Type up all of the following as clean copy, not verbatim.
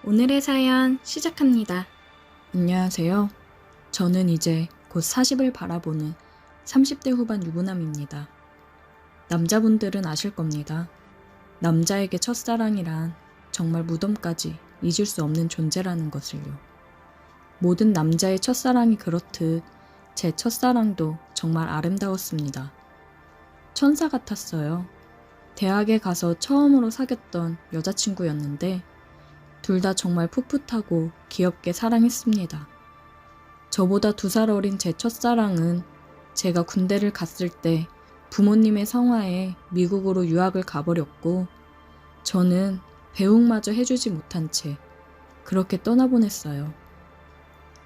오늘의 사연 시작합니다. 안녕하세요. 저는 이제 곧 40을 바라보는 30대 후반 유부남입니다. 남자분들은 아실 겁니다. 남자에게 첫사랑이란 정말 무덤까지 잊을 수 없는 존재라는 것을요. 모든 남자의 첫사랑이 그렇듯 제 첫사랑도 정말 아름다웠습니다. 천사 같았어요. 대학에 가서 처음으로 사귀었던 여자친구였는데 둘 다 정말 풋풋하고 귀엽게 사랑했습니다. 저보다 2살 어린 제 첫사랑은 제가 군대를 갔을 때 부모님의 성화에 미국으로 유학을 가버렸고 저는 배웅마저 해주지 못한 채 그렇게 떠나보냈어요.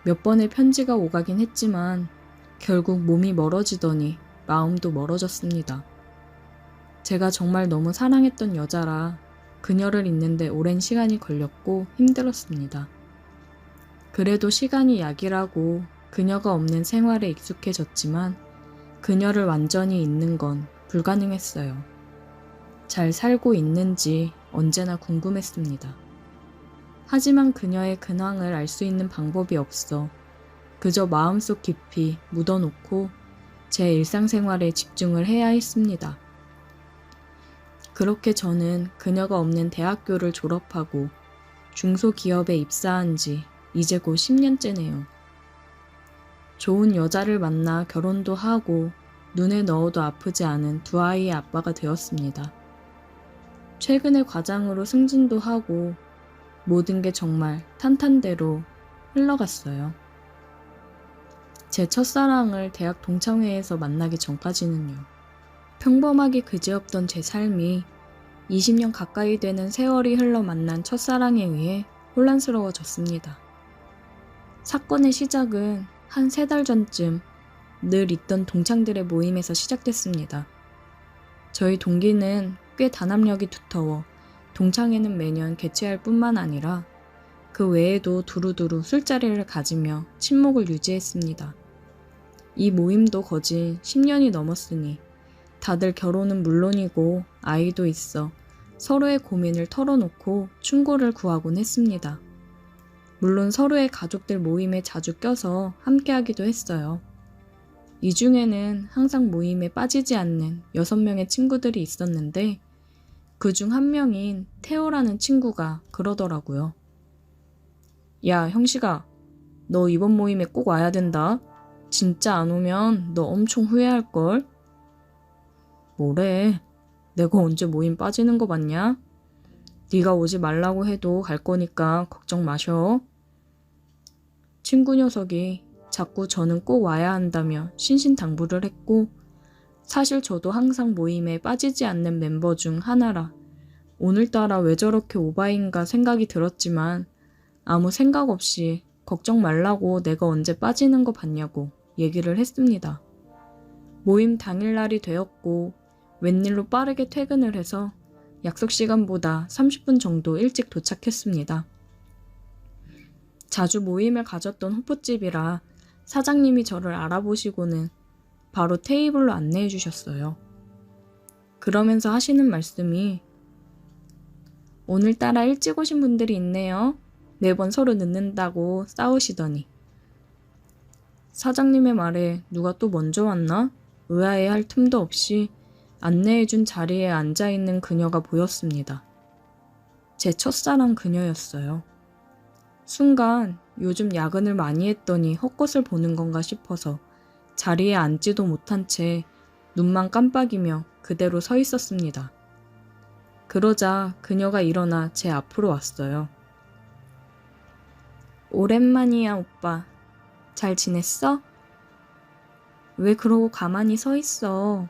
몇 번의 편지가 오가긴 했지만 결국 몸이 멀어지더니 마음도 멀어졌습니다. 제가 정말 너무 사랑했던 여자라 그녀를 잊는데 오랜 시간이 걸렸고 힘들었습니다. 그래도 시간이 약이라고 그녀가 없는 생활에 익숙해졌지만 그녀를 완전히 잊는 건 불가능했어요. 잘 살고 있는지 언제나 궁금했습니다. 하지만 그녀의 근황을 알 수 있는 방법이 없어 그저 마음속 깊이 묻어놓고 제 일상생활에 집중을 해야 했습니다. 그렇게 저는 그녀가 없는 대학교를 졸업하고 중소기업에 입사한 지 이제 곧 10년째네요. 좋은 여자를 만나 결혼도 하고 눈에 넣어도 아프지 않은 2아이의 아빠가 되었습니다. 최근에 과장으로 승진도 하고 모든 게 정말 탄탄대로 흘러갔어요. 제 첫사랑을 대학 동창회에서 만나기 전까지는요. 평범하게 그지없던 제 삶이 20년 가까이 되는 세월이 흘러 만난 첫사랑에 의해 혼란스러워졌습니다. 사건의 시작은 한 3달 전쯤 늘 있던 동창들의 모임에서 시작됐습니다. 저희 동기는 꽤 단합력이 두터워 동창회는 매년 개최할 뿐만 아니라 그 외에도 두루두루 술자리를 가지며 친목을 유지했습니다. 이 모임도 거진 10년이 넘었으니 다들 결혼은 물론이고 아이도 있어 서로의 고민을 털어놓고 충고를 구하곤 했습니다. 물론 서로의 가족들 모임에 자주 껴서 함께하기도 했어요. 이 중에는 항상 모임에 빠지지 않는 6명의 친구들이 있었는데 그중 한 명인 태호라는 친구가 그러더라고요. 야, 형식아, 너 이번 모임에 꼭 와야 된다. 진짜 안 오면 너 엄청 후회할걸? 뭐래? 내가 언제 모임 빠지는 거 봤냐? 네가 오지 말라고 해도 갈 거니까 걱정 마셔. 친구 녀석이 자꾸 저는 꼭 와야 한다며 신신당부를 했고 사실 저도 항상 모임에 빠지지 않는 멤버 중 하나라 오늘따라 왜 저렇게 오바인가 생각이 들었지만 아무 생각 없이 걱정 말라고 내가 언제 빠지는 거 봤냐고 얘기를 했습니다. 모임 당일날이 되었고 웬일로 빠르게 퇴근을 해서 약속 시간보다 30분 정도 일찍 도착했습니다. 자주 모임을 가졌던 호프집이라 사장님이 저를 알아보시고는 바로 테이블로 안내해 주셨어요. 그러면서 하시는 말씀이 오늘따라 일찍 오신 분들이 있네요. 매번 서로 늦는다고 싸우시더니 사장님의 말에 누가 또 먼저 왔나? 의아해할 틈도 없이 안내해준 자리에 앉아있는 그녀가 보였습니다. 제 첫사랑 그녀였어요. 순간 요즘 야근을 많이 했더니 헛것을 보는 건가 싶어서 자리에 앉지도 못한 채 눈만 깜빡이며 그대로 서 있었습니다. 그러자 그녀가 일어나 제 앞으로 왔어요. 오랜만이야, 오빠. 잘 지냈어? 왜 그러고 가만히 서 있어?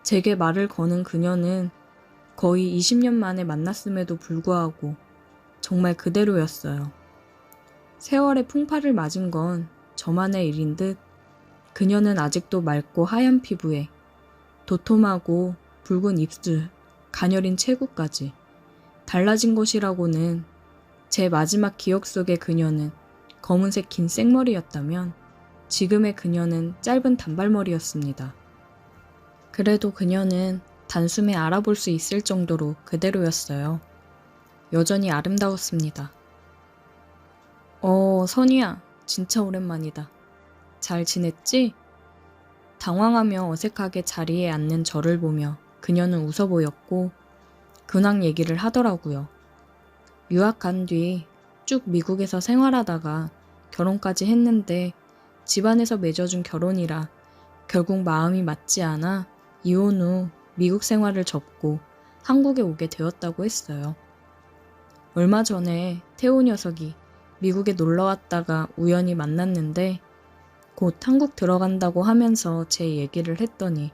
제게 말을 거는 그녀는 거의 20년 만에 만났음에도 불구하고 정말 그대로였어요. 세월의 풍파를 맞은 건 저만의 일인 듯 그녀는 아직도 맑고 하얀 피부에 도톰하고 붉은 입술, 가녀린 체구까지 달라진 것이라고는 제 마지막 기억 속의 그녀는 검은색 긴 생머리였다면 지금의 그녀는 짧은 단발머리였습니다. 그래도 그녀는 단숨에 알아볼 수 있을 정도로 그대로였어요. 여전히 아름다웠습니다. 선이야, 진짜 오랜만이다. 잘 지냈지? 당황하며 어색하게 자리에 앉는 저를 보며 그녀는 웃어 보였고 근황 얘기를 하더라고요. 유학 간 뒤 쭉 미국에서 생활하다가 결혼까지 했는데 집안에서 맺어준 결혼이라 결국 마음이 맞지 않아 이혼 후 미국 생활을 접고 한국에 오게 되었다고 했어요. 얼마 전에 태호 녀석이 미국에 놀러 왔다가 우연히 만났는데 곧 한국 들어간다고 하면서 제 얘기를 했더니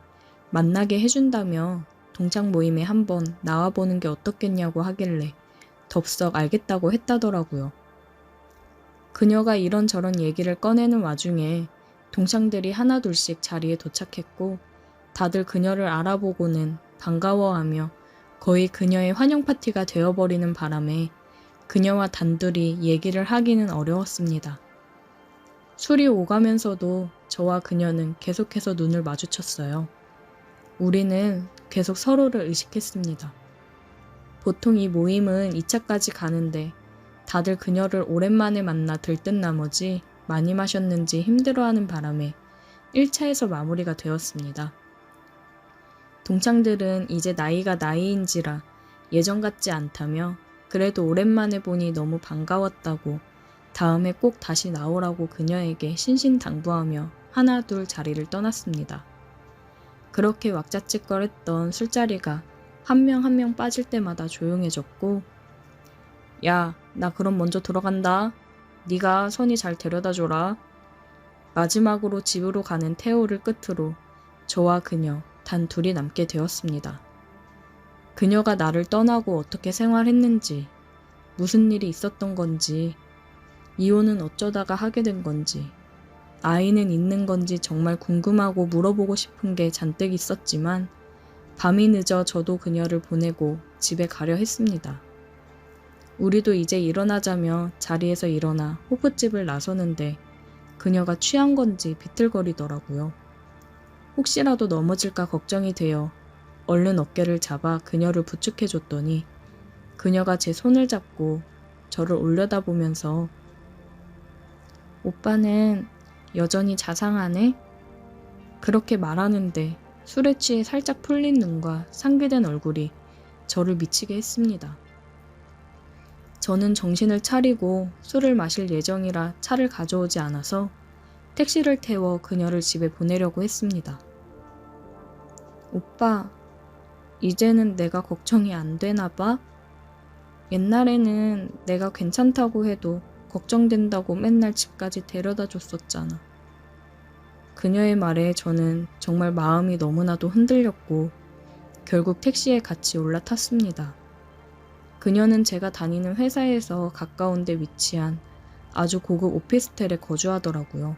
만나게 해준다며 동창 모임에 한번 나와보는 게 어떻겠냐고 하길래 덥석 알겠다고 했다더라고요. 그녀가 이런저런 얘기를 꺼내는 와중에 동창들이 하나둘씩 자리에 도착했고 다들 그녀를 알아보고는 반가워하며 거의 그녀의 환영 파티가 되어버리는 바람에 그녀와 단둘이 얘기를 하기는 어려웠습니다. 술이 오가면서도 저와 그녀는 계속해서 눈을 마주쳤어요. 우리는 계속 서로를 의식했습니다. 보통 이 모임은 2차까지 가는데 다들 그녀를 오랜만에 만나 들뜬 나머지 많이 마셨는지 힘들어하는 바람에 1차에서 마무리가 되었습니다. 동창들은 이제 나이가 나이인지라 예전 같지 않다며 그래도 오랜만에 보니 너무 반가웠다고 다음에 꼭 다시 나오라고 그녀에게 신신당부하며 하나둘 자리를 떠났습니다. 그렇게 왁자지껄했던 술자리가 한 명 한 명 빠질 때마다 조용해졌고 야, 나 그럼 먼저 들어간다. 네가 선이 잘 데려다줘라. 마지막으로 집으로 가는 태호를 끝으로 저와 그녀 단 둘이 남게 되었습니다. 그녀가 나를 떠나고 어떻게 생활했는지, 무슨 일이 있었던 건지, 이혼은 어쩌다가 하게 된 건지, 아이는 있는 건지 정말 궁금하고 물어보고 싶은 게 잔뜩 있었지만 밤이 늦어 저도 그녀를 보내고 집에 가려 했습니다. 우리도 이제 일어나자며 자리에서 일어나 호프집을 나서는데 그녀가 취한 건지 비틀거리더라고요. 혹시라도 넘어질까 걱정이 되어 얼른 어깨를 잡아 그녀를 부축해줬더니 그녀가 제 손을 잡고 저를 올려다보면서 오빠는 여전히 자상하네? 그렇게 말하는데 술에 취해 살짝 풀린 눈과 상기된 얼굴이 저를 미치게 했습니다. 저는 정신을 차리고 술을 마실 예정이라 차를 가져오지 않아서 택시를 태워 그녀를 집에 보내려고 했습니다. 오빠, 이제는 내가 걱정이 안 되나 봐? 옛날에는 내가 괜찮다고 해도 걱정된다고 맨날 집까지 데려다 줬었잖아. 그녀의 말에 저는 정말 마음이 너무나도 흔들렸고 결국 택시에 같이 올라탔습니다. 그녀는 제가 다니는 회사에서 가까운 데 위치한 아주 고급 오피스텔에 거주하더라고요.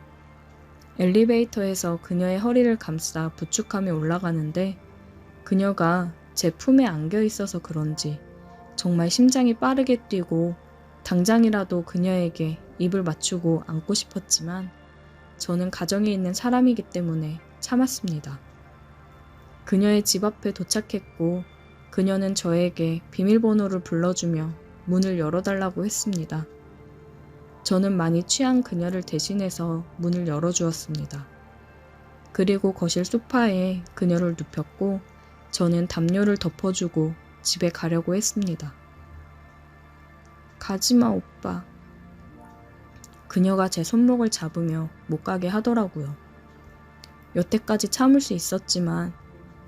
엘리베이터에서 그녀의 허리를 감싸 부축하며 올라가는데 그녀가 제 품에 안겨 있어서 그런지 정말 심장이 빠르게 뛰고 당장이라도 그녀에게 입을 맞추고 안고 싶었지만 저는 가정에 있는 사람이기 때문에 참았습니다. 그녀의 집 앞에 도착했고 그녀는 저에게 비밀번호를 불러주며 문을 열어달라고 했습니다. 저는 많이 취한 그녀를 대신해서 문을 열어주었습니다. 그리고 거실 소파에 그녀를 눕혔고 저는 담요를 덮어주고 집에 가려고 했습니다. 가지마 오빠. 그녀가 제 손목을 잡으며 못 가게 하더라고요. 여태까지 참을 수 있었지만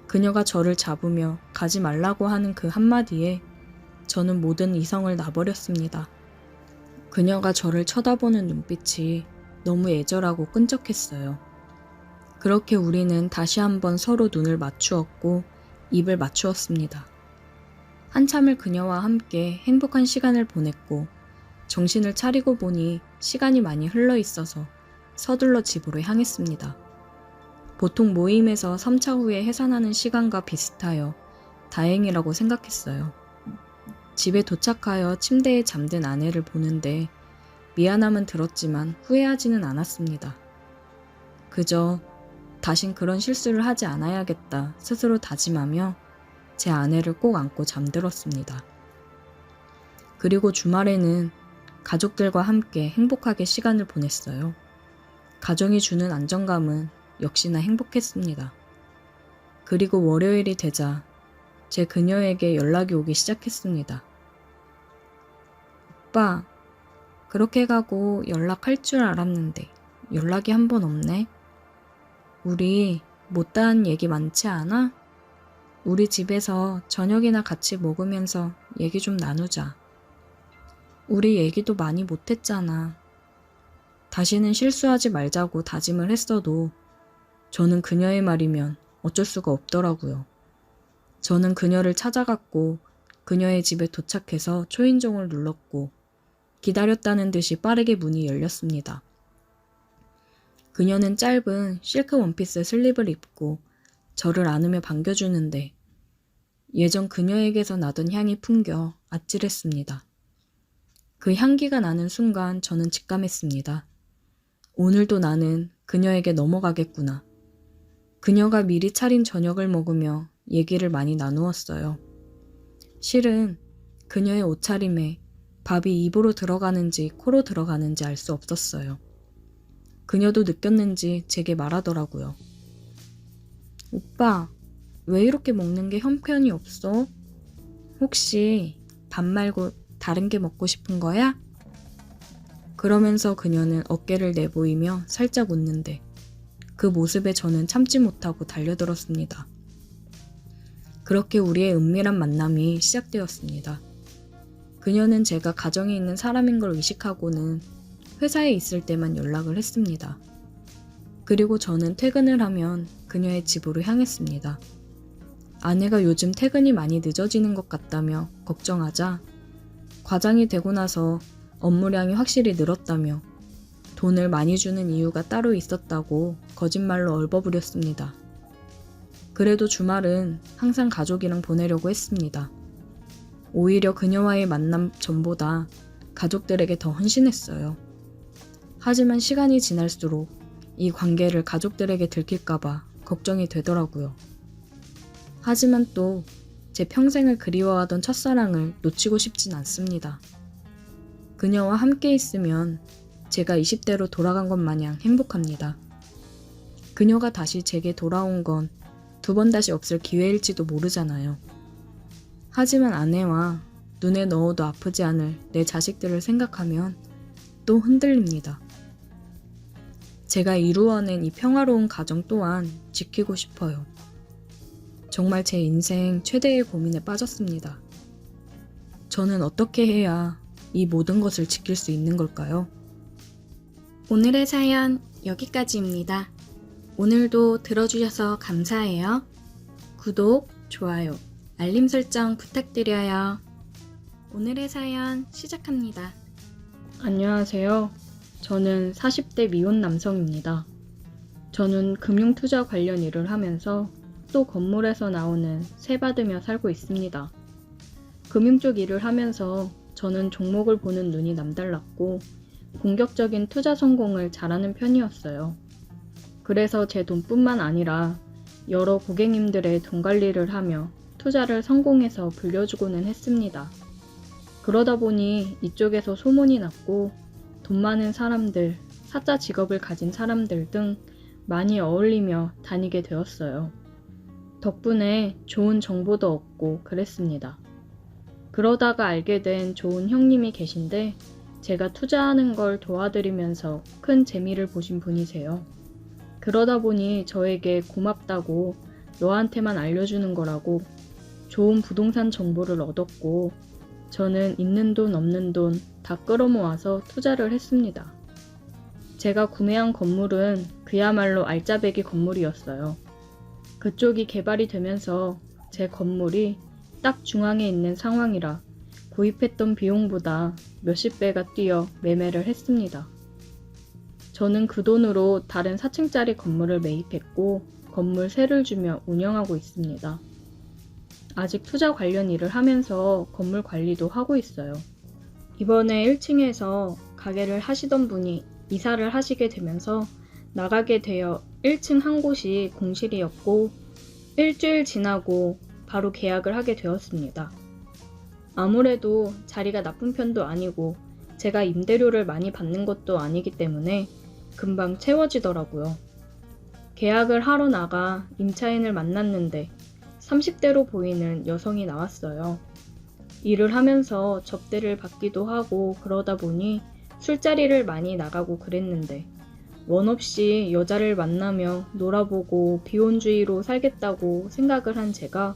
그녀가 저를 잡으며 가지 말라고 하는 그 한마디에 저는 모든 이성을 놔버렸습니다. 그녀가 저를 쳐다보는 눈빛이 너무 애절하고 끈적했어요. 그렇게 우리는 다시 한번 서로 눈을 맞추었고 입을 맞추었습니다. 한참을 그녀와 함께 행복한 시간을 보냈고 정신을 차리고 보니 시간이 많이 흘러 있어서 서둘러 집으로 향했습니다. 보통 모임에서 3차 후에 해산하는 시간과 비슷하여 다행이라고 생각했어요. 집에 도착하여 침대에 잠든 아내를 보는데 미안함은 들었지만 후회하지는 않았습니다. 그저 다신 그런 실수를 하지 않아야겠다 스스로 다짐하며 제 아내를 꼭 안고 잠들었습니다. 그리고 주말에는 가족들과 함께 행복하게 시간을 보냈어요. 가정이 주는 안정감은 역시나 행복했습니다. 그리고 월요일이 되자 제 그녀에게 연락이 오기 시작했습니다. 오빠, 그렇게 가고 연락할 줄 알았는데 연락이 한 번 없네. 우리 못다한 얘기 많지 않아? 우리 집에서 저녁이나 같이 먹으면서 얘기 좀 나누자. 우리 얘기도 많이 못했잖아. 다시는 실수하지 말자고 다짐을 했어도 저는 그녀의 말이면 어쩔 수가 없더라고요. 저는 그녀를 찾아갔고 그녀의 집에 도착해서 초인종을 눌렀고 기다렸다는 듯이 빠르게 문이 열렸습니다. 그녀는 짧은 실크 원피스 슬립을 입고 저를 안으며 반겨주는데 예전 그녀에게서 나던 향이 풍겨 아찔했습니다. 그 향기가 나는 순간 저는 직감했습니다. 오늘도 나는 그녀에게 넘어가겠구나. 그녀가 미리 차린 저녁을 먹으며 얘기를 많이 나누었어요. 실은 그녀의 옷차림에 밥이 입으로 들어가는지 코로 들어가는지 알 수 없었어요. 그녀도 느꼈는지 제게 말하더라고요. 오빠, 왜 이렇게 먹는 게 형편이 없어? 혹시 밥 말고 다른 게 먹고 싶은 거야? 그러면서 그녀는 어깨를 내보이며 살짝 웃는데 그 모습에 저는 참지 못하고 달려들었습니다. 그렇게 우리의 은밀한 만남이 시작되었습니다. 그녀는 제가 가정에 있는 사람인 걸 의식하고는 회사에 있을 때만 연락을 했습니다. 그리고 저는 퇴근을 하면 그녀의 집으로 향했습니다. 아내가 요즘 퇴근이 많이 늦어지는 것 같다며 걱정하자 과장이 되고 나서 업무량이 확실히 늘었다며 돈을 많이 주는 이유가 따로 있었다고 거짓말로 얼버무렸습니다. 그래도 주말은 항상 가족이랑 보내려고 했습니다. 오히려 그녀와의 만남 전보다 가족들에게 더 헌신했어요. 하지만 시간이 지날수록 이 관계를 가족들에게 들킬까봐 걱정이 되더라고요. 하지만 또 제 평생을 그리워하던 첫사랑을 놓치고 싶진 않습니다. 그녀와 함께 있으면 제가 20대로 돌아간 것 마냥 행복합니다. 그녀가 다시 제게 돌아온 건 두 번 다시 없을 기회일지도 모르잖아요. 하지만 아내와 눈에 넣어도 아프지 않을 내 자식들을 생각하면 또 흔들립니다. 제가 이루어낸 이 평화로운 가정 또한 지키고 싶어요. 정말 제 인생 최대의 고민에 빠졌습니다. 저는 어떻게 해야 이 모든 것을 지킬 수 있는 걸까요? 오늘의 사연 여기까지입니다. 오늘도 들어주셔서 감사해요. 구독, 좋아요, 알림 설정 부탁드려요. 오늘의 사연 시작합니다. 안녕하세요. 저는 40대 미혼 남성입니다. 저는 금융투자 관련 일을 하면서 또 건물에서 나오는 세 받으며 살고 있습니다. 금융 쪽 일을 하면서 저는 종목을 보는 눈이 남달랐고 공격적인 투자 성공을 잘하는 편이었어요. 그래서 제 돈뿐만 아니라 여러 고객님들의 돈 관리를 하며 투자를 성공해서 불려주고는 했습니다. 그러다 보니 이쪽에서 소문이 났고 돈 많은 사람들, 사자 직업을 가진 사람들 등 많이 어울리며 다니게 되었어요. 덕분에 좋은 정보도 얻고 그랬습니다. 그러다가 알게 된 좋은 형님이 계신데 제가 투자하는 걸 도와드리면서 큰 재미를 보신 분이세요. 그러다 보니 저에게 고맙다고 너한테만 알려주는 거라고 좋은 부동산 정보를 얻었고 저는 있는 돈 없는 돈 다 끌어모아서 투자를 했습니다. 제가 구매한 건물은 그야말로 알짜배기 건물이었어요. 그쪽이 개발이 되면서 제 건물이 딱 중앙에 있는 상황이라 구입했던 비용보다 몇십 배가 뛰어 매매를 했습니다. 저는 그 돈으로 다른 4층짜리 건물을 매입했고 건물 세를 주며 운영하고 있습니다. 아직 투자 관련 일을 하면서 건물 관리도 하고 있어요. 이번에 1층에서 가게를 하시던 분이 이사를 하시게 되면서 나가게 되어 1층 한 곳이 공실이었고 일주일 지나고 바로 계약을 하게 되었습니다. 아무래도 자리가 나쁜 편도 아니고 제가 임대료를 많이 받는 것도 아니기 때문에 금방 채워지더라고요. 계약을 하러 나가 임차인을 만났는데 30대로 보이는 여성이 나왔어요. 일을 하면서 접대를 받기도 하고 그러다 보니 술자리를 많이 나가고 그랬는데 원 없이 여자를 만나며 놀아보고 비혼주의로 살겠다고 생각을 한 제가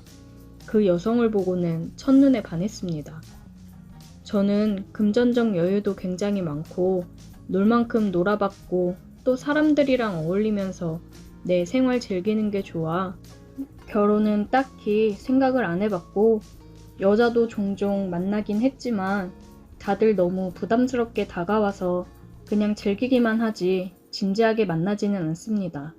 그 여성을 보고는 첫눈에 반했습니다. 저는 금전적 여유도 굉장히 많고 놀 만큼 놀아봤고 또 사람들이랑 어울리면서 내 생활 즐기는 게 좋아. 결혼은 딱히 생각을 안 해봤고 여자도 종종 만나긴 했지만 다들 너무 부담스럽게 다가와서 그냥 즐기기만 하지 진지하게 만나지는 않습니다.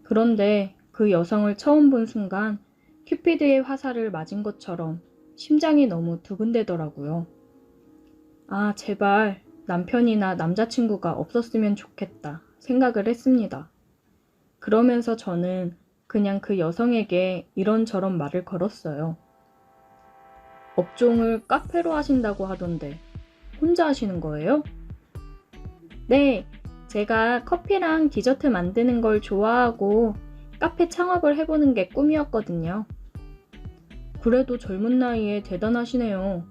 그런데 그 여성을 처음 본 순간 큐피드의 화살을 맞은 것처럼 심장이 너무 두근대더라고요. 아, 제발 남편이나 남자친구가 없었으면 좋겠다 생각을 했습니다. 그러면서 저는 그냥 그 여성에게 이런저런 말을 걸었어요. 업종을 카페로 하신다고 하던데 혼자 하시는 거예요? 네, 제가 커피랑 디저트 만드는 걸 좋아하고 카페 창업을 해보는 게 꿈이었거든요. 그래도 젊은 나이에 대단하시네요.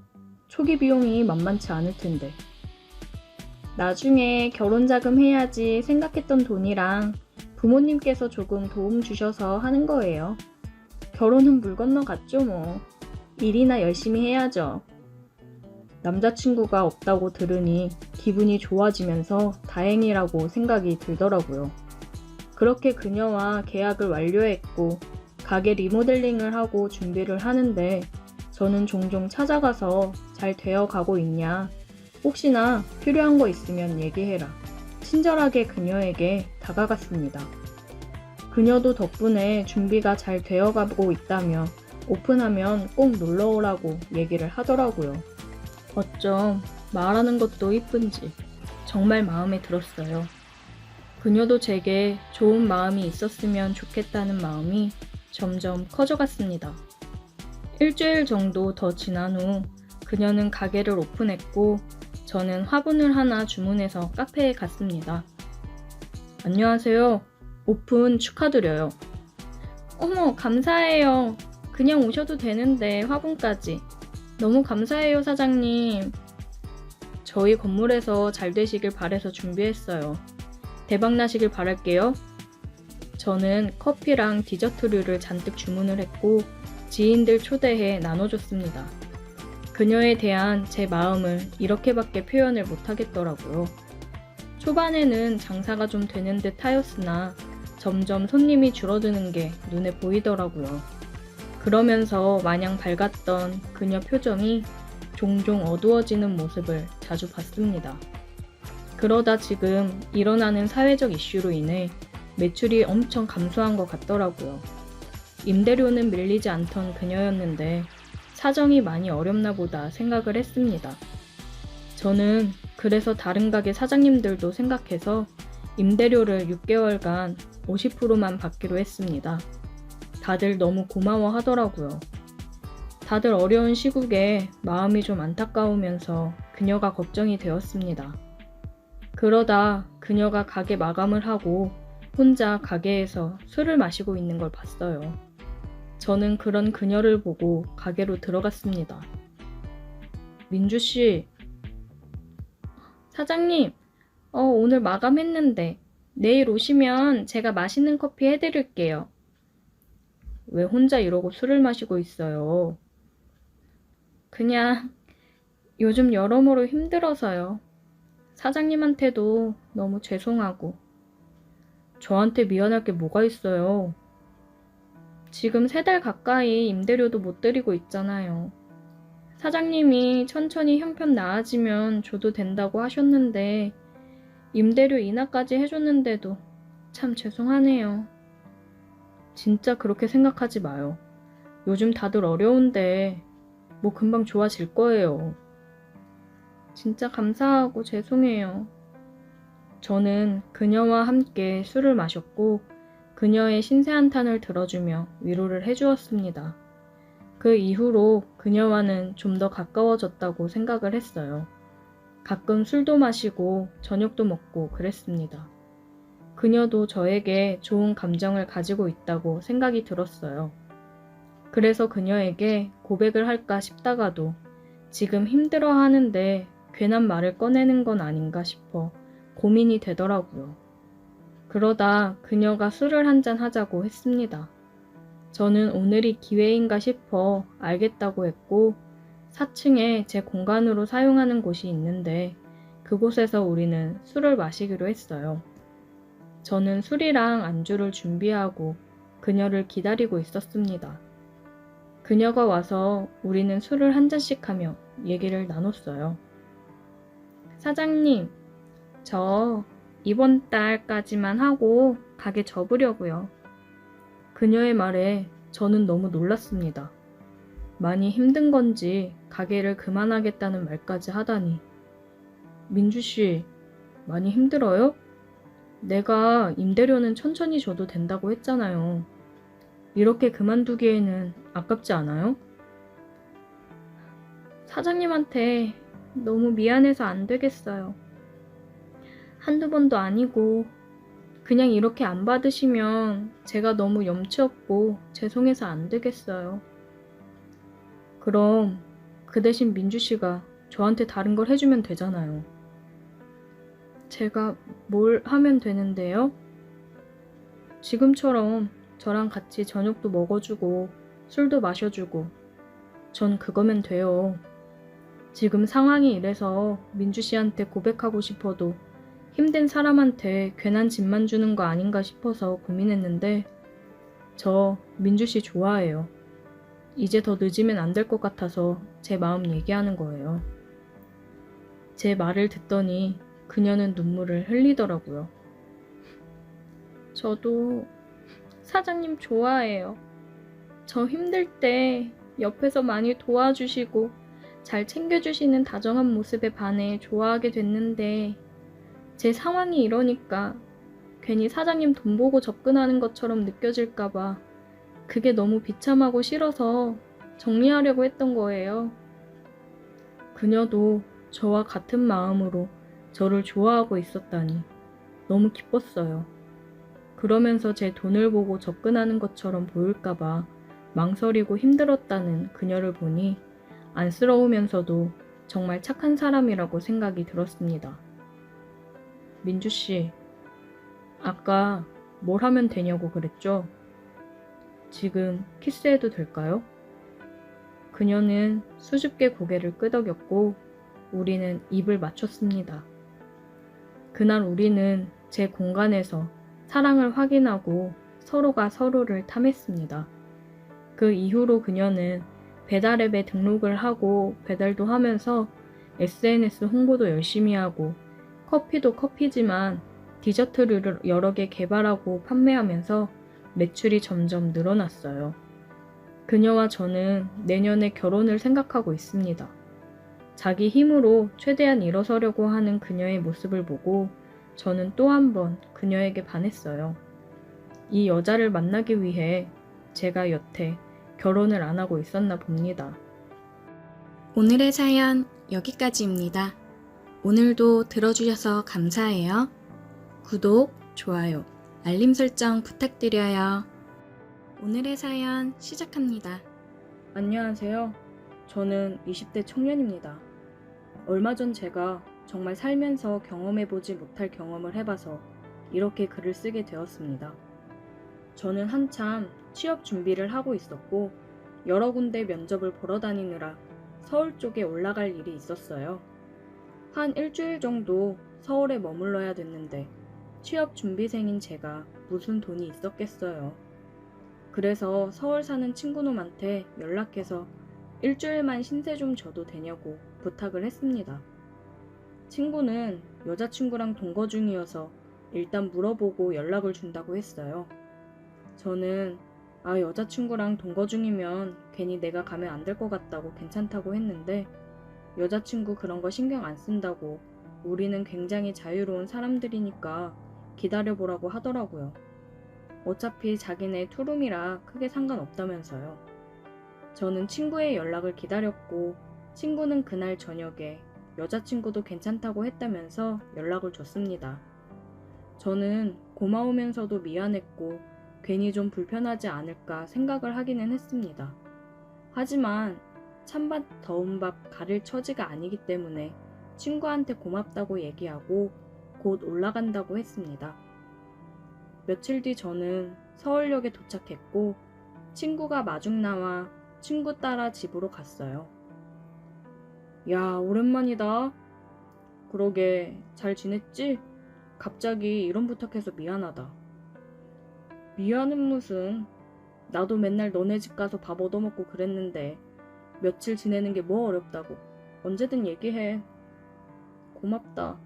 초기 비용이 만만치 않을 텐데. 나중에 결혼 자금 해야지 생각했던 돈이랑 부모님께서 조금 도움 주셔서 하는 거예요. 결혼은 물 건너 갔죠 뭐. 일이나 열심히 해야죠. 남자친구가 없다고 들으니 기분이 좋아지면서 다행이라고 생각이 들더라고요. 그렇게 그녀와 계약을 완료했고 가게 리모델링을 하고 준비를 하는데 저는 종종 찾아가서 잘 되어 가고 있냐? 혹시나 필요한 거 있으면 얘기해라. 친절하게 그녀에게 다가갔습니다. 그녀도 덕분에 준비가 잘 되어 가고 있다며 오픈하면 꼭 놀러 오라고 얘기를 하더라고요. 어쩜 말하는 것도 이쁜지 정말 마음에 들었어요. 그녀도 제게 좋은 마음이 있었으면 좋겠다는 마음이 점점 커져갔습니다. 일주일 정도 더 지난 후 그녀는 가게를 오픈했고 저는 화분을 하나 주문해서 카페에 갔습니다. 안녕하세요. 오픈 축하드려요. 어머, 감사해요. 그냥 오셔도 되는데 화분까지. 너무 감사해요, 사장님. 저희 건물에서 잘 되시길 바래서 준비했어요. 대박 나시길 바랄게요. 저는 커피랑 디저트류를 잔뜩 주문을 했고 지인들 초대해 나눠줬습니다. 그녀에 대한 제 마음을 이렇게밖에 표현을 못하겠더라고요. 초반에는 장사가 좀 되는 듯 하였으나 점점 손님이 줄어드는 게 눈에 보이더라고요. 그러면서 마냥 밝았던 그녀 표정이 종종 어두워지는 모습을 자주 봤습니다. 그러다 지금 일어나는 사회적 이슈로 인해 매출이 엄청 감소한 것 같더라고요. 임대료는 밀리지 않던 그녀였는데 사정이 많이 어렵나 보다 생각을 했습니다. 저는 그래서 다른 가게 사장님들도 생각해서 임대료를 6개월간 50%만 받기로 했습니다. 다들 너무 고마워 하더라고요. 다들 어려운 시국에 마음이 좀 안타까우면서 그녀가 걱정이 되었습니다. 그러다 그녀가 가게 마감을 하고 혼자 가게에서 술을 마시고 있는 걸 봤어요. 저는 그런 그녀를 보고 가게로 들어갔습니다. 민주씨, 사장님, 오늘 마감했는데 내일 오시면 제가 맛있는 커피 해드릴게요. 왜 혼자 이러고 술을 마시고 있어요? 그냥 요즘 여러모로 힘들어서요. 사장님한테도 너무 죄송하고. 저한테 미안할 게 뭐가 있어요? 지금 3달 가까이 임대료도 못 드리고 있잖아요. 사장님이 천천히 형편 나아지면 줘도 된다고 하셨는데 임대료 인하까지 해줬는데도 참 죄송하네요. 진짜 그렇게 생각하지 마요. 요즘 다들 어려운데 뭐 금방 좋아질 거예요. 진짜 감사하고 죄송해요. 저는 그녀와 함께 술을 마셨고 그녀의 신세 한탄을 들어주며 위로를 해주었습니다. 그 이후로 그녀와는 좀 더 가까워졌다고 생각을 했어요. 가끔 술도 마시고 저녁도 먹고 그랬습니다. 그녀도 저에게 좋은 감정을 가지고 있다고 생각이 들었어요. 그래서 그녀에게 고백을 할까 싶다가도 지금 힘들어 하는데 괜한 말을 꺼내는 건 아닌가 싶어 고민이 되더라고요. 그러다 그녀가 술을 한잔 하자고 했습니다. 저는 오늘이 기회인가 싶어 알겠다고 했고 4층에 제 공간으로 사용하는 곳이 있는데 그곳에서 우리는 술을 마시기로 했어요. 저는 술이랑 안주를 준비하고 그녀를 기다리고 있었습니다. 그녀가 와서 우리는 술을 한 잔씩 하며 얘기를 나눴어요. 사장님, 저 이번 달까지만 하고 가게 접으려고요. 그녀의 말에 저는 너무 놀랐습니다. 많이 힘든 건지 가게를 그만하겠다는 말까지 하다니. 민주 씨, 많이 힘들어요? 내가 임대료는 천천히 줘도 된다고 했잖아요. 이렇게 그만두기에는 아깝지 않아요? 사장님한테 너무 미안해서 안 되겠어요. 한두 번도 아니고 그냥 이렇게 안 받으시면 제가 너무 염치 없고 죄송해서 안 되겠어요. 그럼 그 대신 민주 씨가 저한테 다른 걸 해주면 되잖아요. 제가 뭘 하면 되는데요? 지금처럼 저랑 같이 저녁도 먹어주고 술도 마셔주고 전 그거면 돼요. 지금 상황이 이래서 민주 씨한테 고백하고 싶어도 힘든 사람한테 괜한 짐만 주는 거 아닌가 싶어서 고민했는데 저 민주 씨 좋아해요. 이제 더 늦으면 안 될 것 같아서 제 마음 얘기하는 거예요. 제 말을 듣더니 그녀는 눈물을 흘리더라고요. 저도 사장님 좋아해요. 저 힘들 때 옆에서 많이 도와주시고 잘 챙겨주시는 다정한 모습에 반해 좋아하게 됐는데 제 상황이 이러니까 괜히 사장님 돈 보고 접근하는 것처럼 느껴질까봐 그게 너무 비참하고 싫어서 정리하려고 했던 거예요. 그녀도 저와 같은 마음으로 저를 좋아하고 있었다니 너무 기뻤어요. 그러면서 제 돈을 보고 접근하는 것처럼 보일까봐 망설이고 힘들었다는 그녀를 보니 안쓰러우면서도 정말 착한 사람이라고 생각이 들었습니다. 민주 씨, 아까 뭘 하면 되냐고 그랬죠? 지금 키스해도 될까요? 그녀는 수줍게 고개를 끄덕였고 우리는 입을 맞췄습니다. 그날 우리는 제 공간에서 사랑을 확인하고 서로가 서로를 탐했습니다. 그 이후로 그녀는 배달앱에 등록을 하고 배달도 하면서 SNS 홍보도 열심히 하고 커피도 커피지만 디저트류를 여러 개 개발하고 판매하면서 매출이 점점 늘어났어요. 그녀와 저는 내년에 결혼을 생각하고 있습니다. 자기 힘으로 최대한 일어서려고 하는 그녀의 모습을 보고 저는 또 한 번 그녀에게 반했어요. 이 여자를 만나기 위해 제가 여태 결혼을 안 하고 있었나 봅니다. 오늘의 사연 여기까지입니다. 오늘도 들어주셔서 감사해요. 구독, 좋아요, 알림 설정 부탁드려요. 오늘의 사연 시작합니다. 안녕하세요. 저는 20대 청년입니다. 얼마 전 제가 정말 살면서 경험해보지 못할 경험을 해봐서 이렇게 글을 쓰게 되었습니다. 저는 한참 취업 준비를 하고 있었고 여러 군데 면접을 보러 다니느라 서울 쪽에 올라갈 일이 있었어요. 한 일주일 정도 서울에 머물러야 됐는데 취업 준비생인 제가 무슨 돈이 있었겠어요. 그래서 서울 사는 친구놈한테 연락해서 일주일만 신세 좀 져도 되냐고 부탁을 했습니다. 친구는 여자친구랑 동거 중이어서 일단 물어보고 연락을 준다고 했어요. 저는 여자친구랑 동거 중이면 괜히 내가 가면 안 될 것 같다고 괜찮다고 했는데 여자친구 그런 거 신경 안 쓴다고 우리는 굉장히 자유로운 사람들이니까 기다려보라고 하더라고요. 어차피 자기네 투룸이라 크게 상관없다면서요. 저는 친구의 연락을 기다렸고 친구는 그날 저녁에 여자친구도 괜찮다고 했다면서 연락을 줬습니다. 저는 고마우면서도 미안했고 괜히 좀 불편하지 않을까 생각을 하기는 했습니다. 하지만 찬밥 더운밥 가릴 처지가 아니기 때문에 친구한테 고맙다고 얘기하고 곧 올라간다고 했습니다. 며칠 뒤 저는 서울역에 도착했고 친구가 마중 나와 친구 따라 집으로 갔어요. 야, 오랜만이다. 그러게, 잘 지냈지? 갑자기 이런 부탁해서 미안하다. 미안은 무슨. 나도 맨날 너네 집 가서 밥 얻어먹고 그랬는데 며칠 지내는 게 뭐 어렵다고. 언제든 얘기해. 고맙다.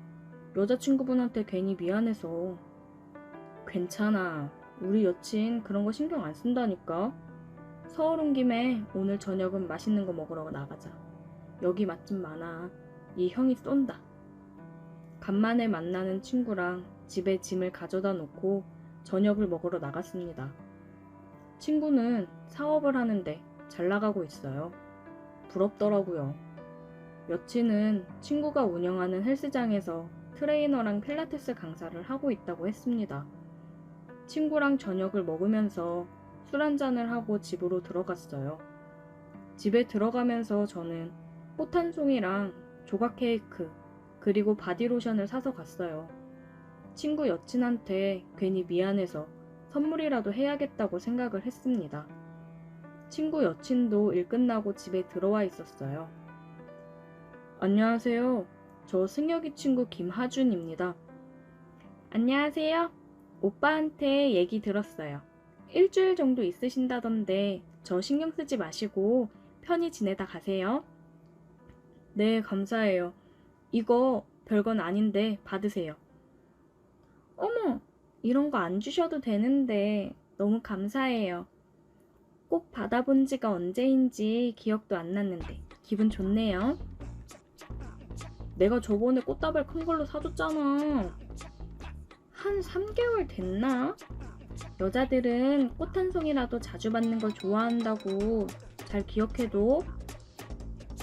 여자친구분한테 괜히 미안해서. 괜찮아. 우리 여친 그런 거 신경 안 쓴다니까. 서울 온 김에 오늘 저녁은 맛있는 거 먹으러 나가자. 여기 맛집 많아. 이 형이 쏜다. 간만에 만나는 친구랑 집에 짐을 가져다 놓고 저녁을 먹으러 나갔습니다. 친구는 사업을 하는데 잘 나가고 있어요. 부럽더라고요. 여친은 친구가 운영하는 헬스장에서 트레이너랑 필라테스 강사를 하고 있다고 했습니다. 친구랑 저녁을 먹으면서 술 한잔을 하고 집으로 들어갔어요. 집에 들어가면서 저는 꽃 한 송이랑 조각 케이크 그리고 바디로션을 사서 갔어요. 친구 여친한테 괜히 미안해서 선물이라도 해야겠다고 생각을 했습니다. 친구 여친도 일 끝나고 집에 들어와 있었어요. 안녕하세요. 저 승혁이 친구 김하준입니다. 안녕하세요. 오빠한테 얘기 들었어요. 일주일 정도 있으신다던데 저 신경 쓰지 마시고 편히 지내다 가세요. 네, 감사해요. 이거 별건 아닌데 받으세요. 어머, 이런 거 안 주셔도 되는데 너무 감사해요. 꼭 받아본 지가 언제인지 기억도 안 났는데 기분 좋네요. 내가 저번에 꽃다발 큰 걸로 사줬잖아. 한 3개월 됐나? 여자들은 꽃 한 송이라도 자주 받는 걸 좋아한다고 잘 기억해도.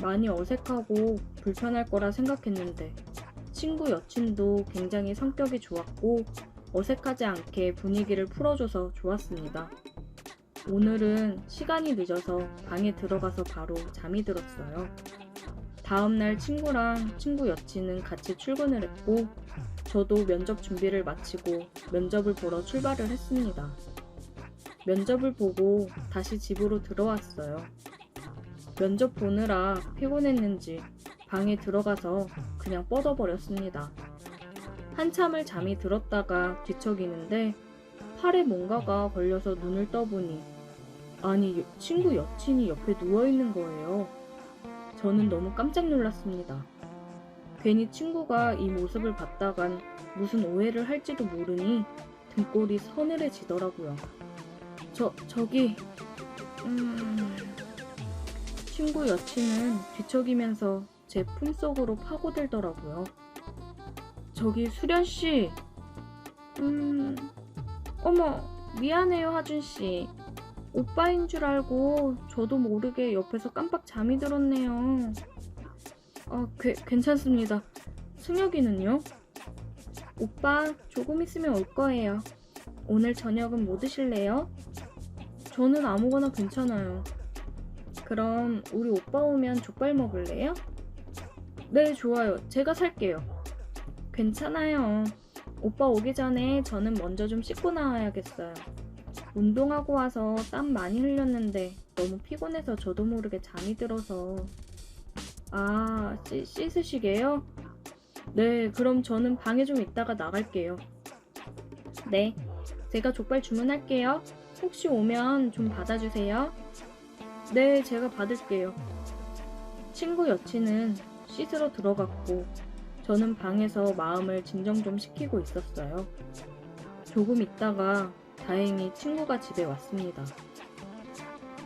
많이 어색하고 불편할 거라 생각했는데 친구 여친도 굉장히 성격이 좋았고 어색하지 않게 분위기를 풀어줘서 좋았습니다. 오늘은 시간이 늦어서 방에 들어가서 바로 잠이 들었어요. 다음날 친구랑 친구 여친은 같이 출근을 했고 저도 면접 준비를 마치고 면접을 보러 출발을 했습니다. 면접을 보고 다시 집으로 들어왔어요. 면접 보느라 피곤했는지 방에 들어가서 그냥 뻗어버렸습니다. 한참을 잠이 들었다가 뒤척이는데 팔에 뭔가가 걸려서 눈을 떠보니 아니 친구 여친이 옆에 누워있는 거예요. 저는 너무 깜짝 놀랐습니다. 괜히 친구가 이 모습을 봤다간 무슨 오해를 할지도 모르니 등골이 서늘해지더라고요. 저기 친구 여친은 뒤척이면서 제 품속으로 파고들더라고요. 저기 수련씨. 어머, 미안해요 하준씨. 오빠인 줄 알고 저도 모르게 옆에서 깜빡 잠이 들었네요. 괜찮습니다. 승혁이는요? 오빠 조금 있으면 올 거예요. 오늘 저녁은 뭐 드실래요? 저는 아무거나 괜찮아요. 그럼 우리 오빠 오면 족발 먹을래요? 네, 좋아요. 제가 살게요. 괜찮아요. 오빠 오기 전에 저는 먼저 좀 씻고 나와야겠어요. 운동하고 와서 땀 많이 흘렸는데 너무 피곤해서 저도 모르게 잠이 들어서. 씻으시게요? 네, 그럼 저는 방에 좀 있다가 나갈게요. 네, 제가 족발 주문할게요. 혹시 오면 좀 받아주세요. 네, 제가 받을게요. 친구 여친은 씻으러 들어갔고 저는 방에서 마음을 진정 좀 시키고 있었어요. 조금 있다가 다행히 친구가 집에 왔습니다.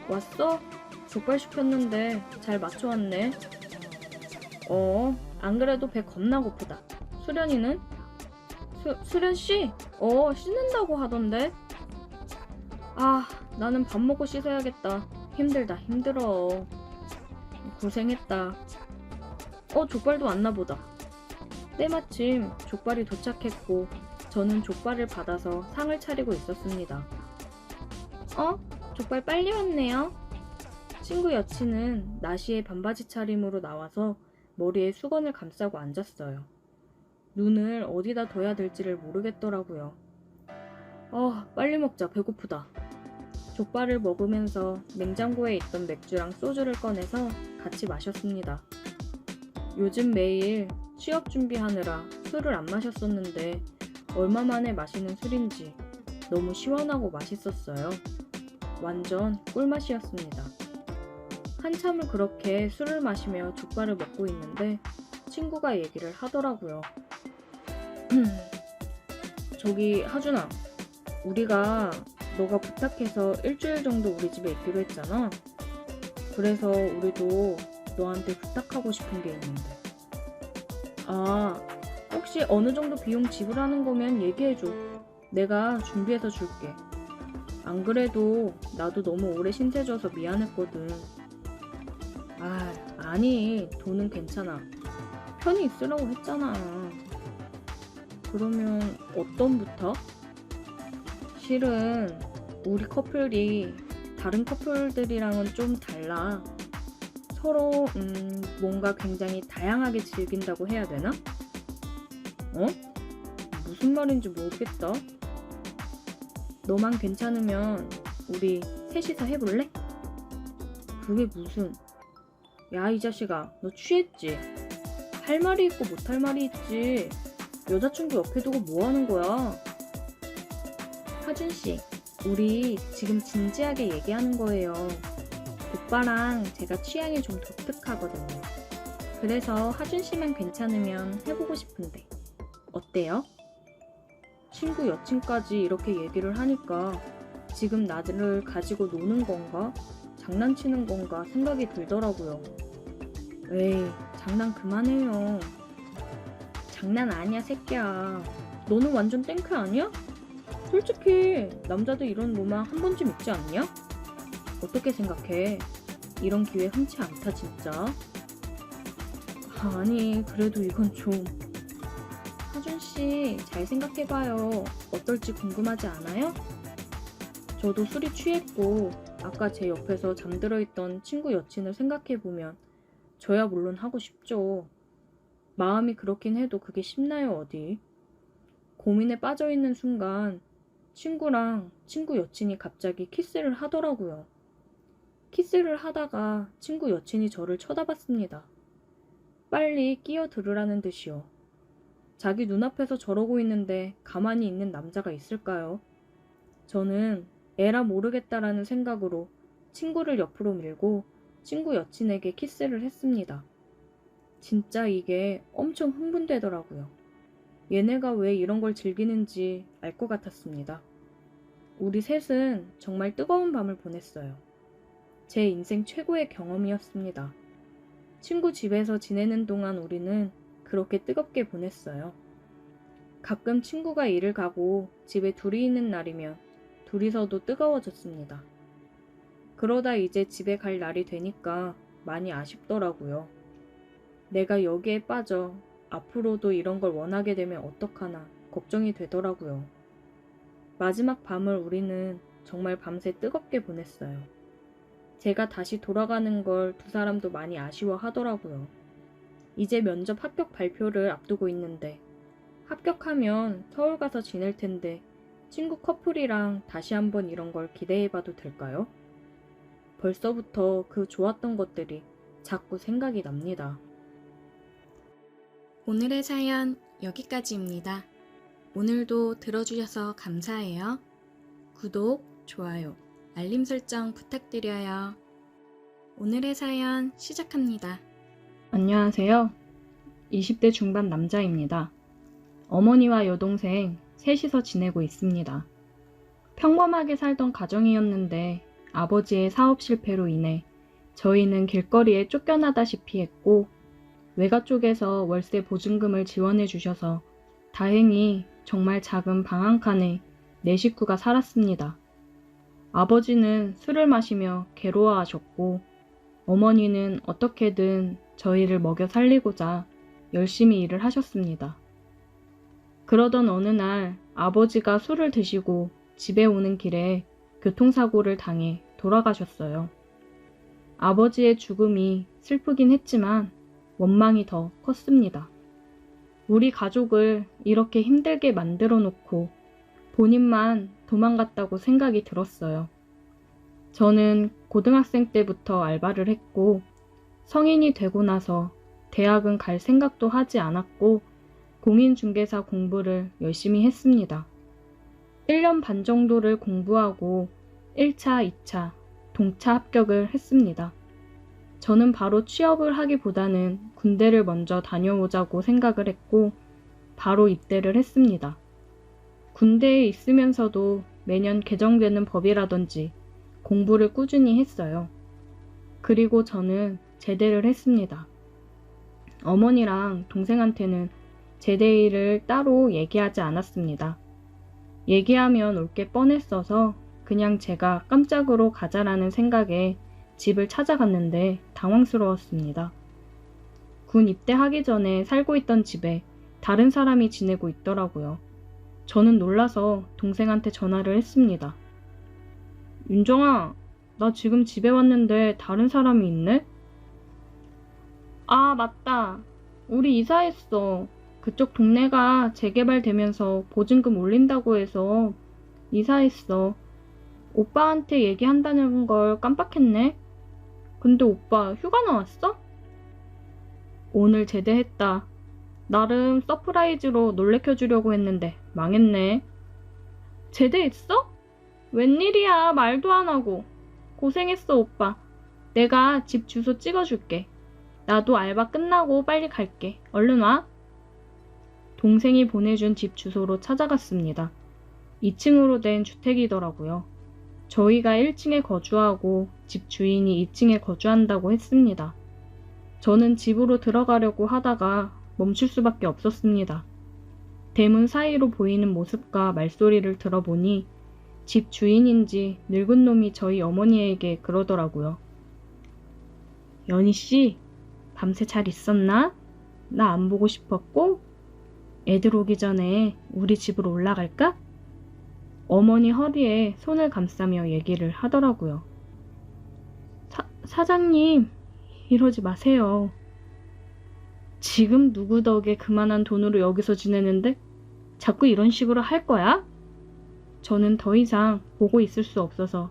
왔어? 족발 시켰는데 잘 맞춰왔네. 안 그래도 배 겁나 고프다. 수련이는? 수련씨? 씻는다고 하던데? 나는 밥 먹고 씻어야겠다. 힘들다 힘들어. 고생했다. 족발도 왔나 보다. 때마침 족발이 도착했고 저는 족발을 받아서 상을 차리고 있었습니다. 족발 빨리 왔네요. 친구 여친은 나시의 반바지 차림으로 나와서 머리에 수건을 감싸고 앉았어요. 눈을 어디다 둬야 될지를 모르겠더라고요. 빨리 먹자. 배고프다. 족발을 먹으면서 냉장고에 있던 맥주랑 소주를 꺼내서 같이 마셨습니다. 요즘 매일 취업 준비하느라 술을 안 마셨었는데 얼마 만에 마시는 술인지 너무 시원하고 맛있었어요. 완전 꿀맛이었습니다. 한참을 그렇게 술을 마시며 족발을 먹고 있는데 친구가 얘기를 하더라고요. 저기 하준아, 우리가 너가 부탁해서 일주일 정도 우리 집에 있기로 했잖아. 그래서 우리도 너한테 부탁하고 싶은 게 있는데. 혹시 어느 정도 비용 지불하는 거면 얘기해줘. 내가 준비해서 줄게. 안 그래도 나도 너무 오래 신세 져서 미안했거든. 아니, 돈은 괜찮아. 편히 있으라고 했잖아. 그러면 어떤 부탁? 실은 우리 커플이 다른 커플들이랑은 좀 달라. 서로 뭔가 굉장히 다양하게 즐긴다고 해야 되나? 무슨 말인지 모르겠다. 너만 괜찮으면 우리 셋이서 해볼래? 그게 무슨... 야, 이 자식아, 너 취했지? 할 말이 있고 못할 말이 있지. 여자친구 옆에 두고 뭐 하는 거야? 하준씨, 우리 지금 진지하게 얘기하는 거예요. 오빠랑 제가 취향이 좀 독특하거든요. 그래서 하준씨만 괜찮으면 해보고 싶은데 어때요? 친구 여친까지 이렇게 얘기를 하니까 지금 나를 가지고 노는 건가? 장난치는 건가 생각이 들더라고요. 에이, 장난 그만해요. 장난 아니야, 새끼야. 너는 완전 땡크 아니야? 솔직히 남자들 이런 로망 한 번쯤 있지 않냐? 어떻게 생각해? 이런 기회 흔치 않다 진짜. 아니, 그래도 이건 좀... 하준씨, 잘 생각해봐요. 어떨지 궁금하지 않아요? 저도 술이 취했고 아까 제 옆에서 잠들어 있던 친구 여친을 생각해보면 저야 물론 하고 싶죠. 마음이 그렇긴 해도 그게 쉽나요, 어디? 고민에 빠져있는 순간 친구랑 친구 여친이 갑자기 키스를 하더라고요. 키스를 하다가 친구 여친이 저를 쳐다봤습니다. 빨리 끼어들으라는 듯이요. 자기 눈앞에서 저러고 있는데 가만히 있는 남자가 있을까요? 저는 에라 모르겠다라는 생각으로 친구를 옆으로 밀고 친구 여친에게 키스를 했습니다. 진짜 이게 엄청 흥분되더라고요. 얘네가 왜 이런 걸 즐기는지 알 것 같았습니다. 우리 셋은 정말 뜨거운 밤을 보냈어요. 제 인생 최고의 경험이었습니다. 친구 집에서 지내는 동안 우리는 그렇게 뜨겁게 보냈어요. 가끔 친구가 일을 가고 집에 둘이 있는 날이면 둘이서도 뜨거워졌습니다. 그러다 이제 집에 갈 날이 되니까 많이 아쉽더라고요. 내가 여기에 빠져 앞으로도 이런 걸 원하게 되면 어떡하나 걱정이 되더라고요. 마지막 밤을 우리는 정말 밤새 뜨겁게 보냈어요. 제가 다시 돌아가는 걸 두 사람도 많이 아쉬워하더라고요. 이제 면접 합격 발표를 앞두고 있는데 합격하면 서울 가서 지낼 텐데 친구 커플이랑 다시 한번 이런 걸 기대해봐도 될까요? 벌써부터 그 좋았던 것들이 자꾸 생각이 납니다. 오늘의 사연 여기까지입니다. 오늘도 들어주셔서 감사해요. 구독, 좋아요, 알림 설정 부탁드려요. 오늘의 사연 시작합니다. 안녕하세요. 20대 중반 남자입니다. 어머니와 여동생 셋이서 지내고 있습니다. 평범하게 살던 가정이었는데 아버지의 사업 실패로 인해 저희는 길거리에 쫓겨나다시피 했고 외가 쪽에서 월세 보증금을 지원해 주셔서 다행히 정말 작은 방 한 칸에 네 식구가 살았습니다. 아버지는 술을 마시며 괴로워하셨고 어머니는 어떻게든 저희를 먹여 살리고자 열심히 일을 하셨습니다. 그러던 어느 날 아버지가 술을 드시고 집에 오는 길에 교통사고를 당해 돌아가셨어요. 아버지의 죽음이 슬프긴 했지만 원망이 더 컸습니다. 우리 가족을 이렇게 힘들게 만들어 놓고 본인만 도망갔다고 생각이 들었어요. 저는 고등학생 때부터 알바를 했고 성인이 되고 나서 대학은 갈 생각도 하지 않았고 공인중개사 공부를 열심히 했습니다. 1년 반 정도를 공부하고 1차, 2차, 동차 합격을 했습니다. 저는 바로 취업을 하기보다는 군대를 먼저 다녀오자고 생각을 했고 바로 입대를 했습니다. 군대에 있으면서도 매년 개정되는 법이라든지 공부를 꾸준히 했어요. 그리고 저는 제대를 했습니다. 어머니랑 동생한테는 제대일을 따로 얘기하지 않았습니다. 얘기하면 올 게 뻔했어서 그냥 제가 깜짝으로 가자라는 생각에 집을 찾아갔는데 당황스러웠습니다. 군 입대하기 전에 살고 있던 집에 다른 사람이 지내고 있더라고요. 저는 놀라서 동생한테 전화를 했습니다. 윤정아, 나 지금 집에 왔는데 다른 사람이 있네? 아, 맞다. 우리 이사했어. 그쪽 동네가 재개발되면서 보증금 올린다고 해서 이사했어. 오빠한테 얘기한다는 걸 깜빡했네. 근데 오빠 휴가 나왔어? 오늘 제대했다. 나름 서프라이즈로 놀래켜주려고 했는데 망했네. 제대했어? 웬일이야, 말도 안 하고. 고생했어, 오빠. 내가 집 주소 찍어줄게. 나도 알바 끝나고 빨리 갈게. 얼른 와. 동생이 보내준 집 주소로 찾아갔습니다. 2층으로 된 주택이더라고요. 저희가 1층에 거주하고 집 주인이 2층에 거주한다고 했습니다. 저는 집으로 들어가려고 하다가 멈출 수밖에 없었습니다. 대문 사이로 보이는 모습과 말소리를 들어보니 집 주인인지 늙은 놈이 저희 어머니에게 그러더라고요. 연희씨, 밤새 잘 있었나? 나 안 보고 싶었고? 애들 오기 전에 우리 집으로 올라갈까? 어머니 허리에 손을 감싸며 얘기를 하더라고요. 사장님, 이러지 마세요. 지금 누구 덕에 그만한 돈으로 여기서 지내는데 자꾸 이런 식으로 할 거야? 저는 더 이상 보고 있을 수 없어서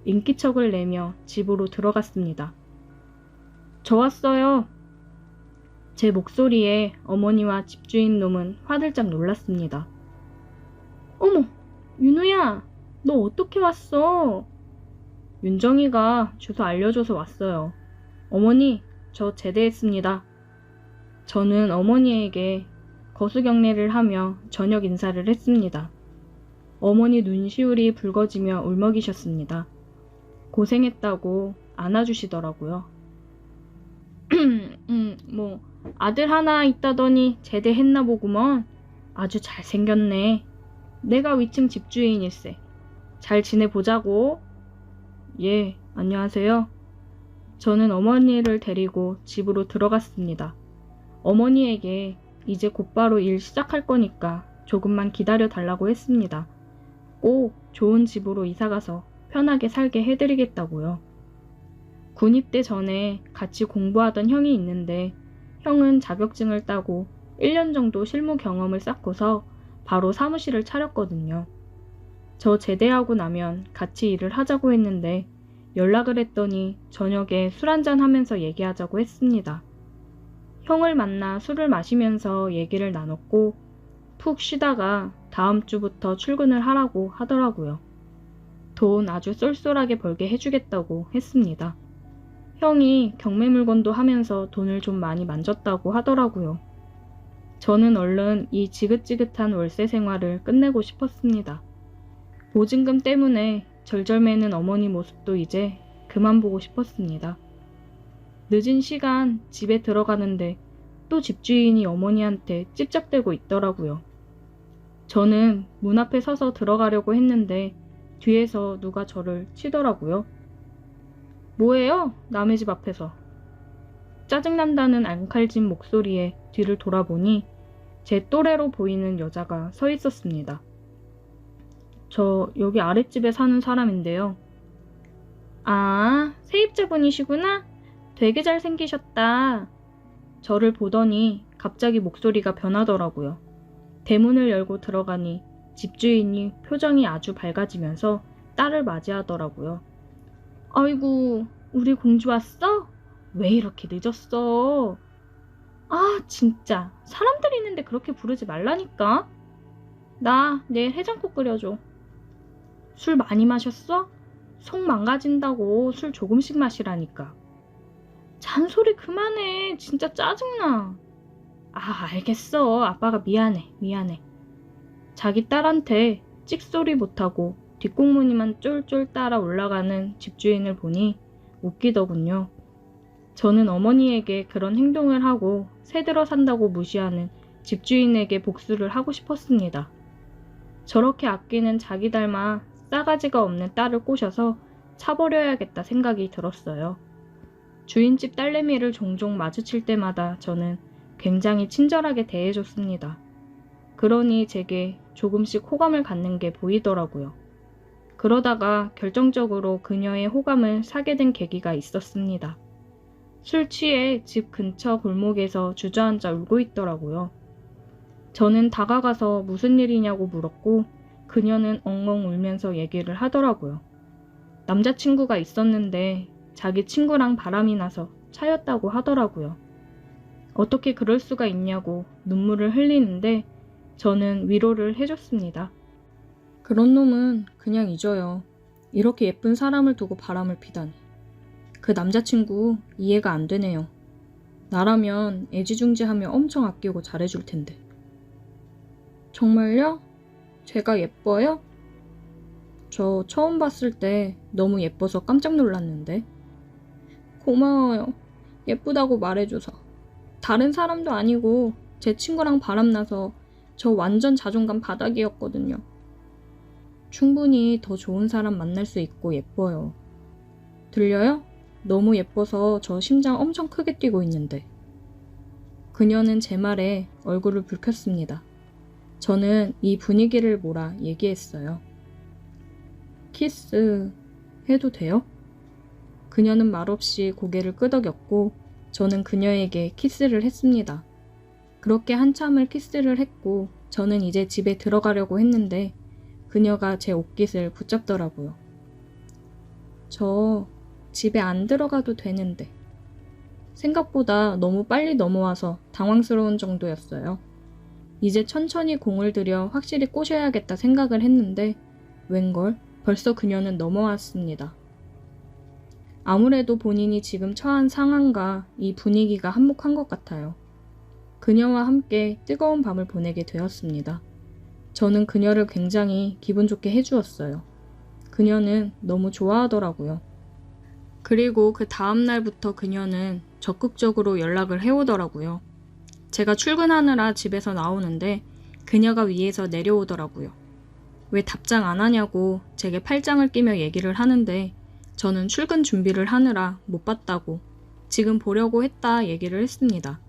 인기척을 내며 집으로 들어갔습니다. 저 왔어요. 제 목소리에 어머니와 집주인 놈은 화들짝 놀랐습니다. 어머, 윤우야, 너 어떻게 왔어? 윤정이가 주소 알려줘서 왔어요. 어머니, 저 제대했습니다. 저는 어머니에게 거수경례를 하며 저녁 인사를 했습니다. 어머니 눈시울이 붉어지며 울먹이셨습니다. 고생했다고 안아주시더라고요. 아들 하나 있다더니 제대했나 보구먼. 아주 잘생겼네. 내가 위층 집주인일세. 잘 지내보자고. 예, 안녕하세요. 저는 어머니를 데리고 집으로 들어갔습니다. 어머니에게 이제 곧바로 일 시작할 거니까 조금만 기다려 달라고 했습니다. 꼭 좋은 집으로 이사가서 편하게 살게 해드리겠다고요. 군 입대 전에 같이 공부하던 형이 있는데 형은 자격증을 따고 1년 정도 실무 경험을 쌓고서 바로 사무실을 차렸거든요. 저 제대하고 나면 같이 일을 하자고 했는데 연락을 했더니 저녁에 술 한잔 하면서 얘기하자고 했습니다. 형을 만나 술을 마시면서 얘기를 나눴고 푹 쉬다가 다음 주부터 출근을 하라고 하더라고요. 돈 아주 쏠쏠하게 벌게 해주겠다고 했습니다. 형이 경매 물건도 하면서 돈을 좀 많이 만졌다고 하더라고요. 저는 얼른 이 지긋지긋한 월세 생활을 끝내고 싶었습니다. 보증금 때문에 절절매는 어머니 모습도 이제 그만 보고 싶었습니다. 늦은 시간 집에 들어가는데 또 집주인이 어머니한테 찝쩍대고 있더라고요. 저는 문 앞에 서서 들어가려고 했는데 뒤에서 누가 저를 치더라고요. 뭐예요? 남의 집 앞에서. 짜증난다는 앙칼진 목소리에 뒤를 돌아보니 제 또래로 보이는 여자가 서 있었습니다. 저 여기 아랫집에 사는 사람인데요. 아, 세입자분이시구나? 되게 잘생기셨다. 저를 보더니 갑자기 목소리가 변하더라고요. 대문을 열고 들어가니 집주인이 표정이 아주 밝아지면서 딸을 맞이하더라고요. 아이고, 우리 공주 왔어? 왜 이렇게 늦었어? 아, 진짜. 사람들 있는데 그렇게 부르지 말라니까. 나 내일 해장국 끓여줘. 술 많이 마셨어? 속 망가진다고 술 조금씩 마시라니까. 잔소리 그만해. 진짜 짜증나. 아, 알겠어. 아빠가 미안해. 자기 딸한테 찍소리 못하고 뒷공무니만 쫄쫄 따라 올라가는 집주인을 보니 웃기더군요. 저는 어머니에게 그런 행동을 하고 새들어 산다고 무시하는 집주인에게 복수를 하고 싶었습니다. 저렇게 아끼는 자기 닮아 싸가지가 없는 딸을 꼬셔서 차버려야겠다 생각이 들었어요. 주인집 딸내미를 종종 마주칠 때마다 저는 굉장히 친절하게 대해줬습니다. 그러니 제게 조금씩 호감을 갖는 게 보이더라고요. 그러다가 결정적으로 그녀의 호감을 사게 된 계기가 있었습니다. 술 취해 집 근처 골목에서 주저앉아 울고 있더라고요. 저는 다가가서 무슨 일이냐고 물었고 그녀는 엉엉 울면서 얘기를 하더라고요. 남자친구가 있었는데 자기 친구랑 바람이 나서 차였다고 하더라고요. 어떻게 그럴 수가 있냐고 눈물을 흘리는데 저는 위로를 해줬습니다. 그런 놈은 그냥 잊어요. 이렇게 예쁜 사람을 두고 바람을 피다니. 그 남자친구 이해가 안 되네요. 나라면 애지중지하며 엄청 아끼고 잘해줄 텐데. 정말요? 제가 예뻐요? 저 처음 봤을 때 너무 예뻐서 깜짝 놀랐는데. 고마워요. 예쁘다고 말해줘서. 다른 사람도 아니고 제 친구랑 바람나서 저 완전 자존감 바닥이었거든요. 충분히 더 좋은 사람 만날 수 있고 예뻐요. 들려요? 너무 예뻐서 저 심장 엄청 크게 뛰고 있는데. 그녀는 제 말에 얼굴을 붉혔습니다. 저는 이 분위기를 몰아 얘기했어요. 키스 해도 돼요? 그녀는 말없이 고개를 끄덕였고 저는 그녀에게 키스를 했습니다. 그렇게 한참을 키스를 했고 저는 이제 집에 들어가려고 했는데 그녀가 제 옷깃을 붙잡더라고요. 저 집에 안 들어가도 되는데. 생각보다 너무 빨리 넘어와서 당황스러운 정도였어요. 이제 천천히 공을 들여 확실히 꼬셔야겠다 생각을 했는데 웬걸 벌써 그녀는 넘어왔습니다. 아무래도 본인이 지금 처한 상황과 이 분위기가 한몫한 것 같아요. 그녀와 함께 뜨거운 밤을 보내게 되었습니다. 저는 그녀를 굉장히 기분 좋게 해주었어요. 그녀는 너무 좋아하더라고요. 그리고 그 다음 날부터 그녀는 적극적으로 연락을 해오더라고요. 제가 출근하느라 집에서 나오는데 그녀가 위에서 내려오더라고요. 왜 답장 안 하냐고 제게 팔짱을 끼며 얘기를 하는데 저는 출근 준비를 하느라 못 봤다고 지금 보려고 했다 얘기를 했습니다.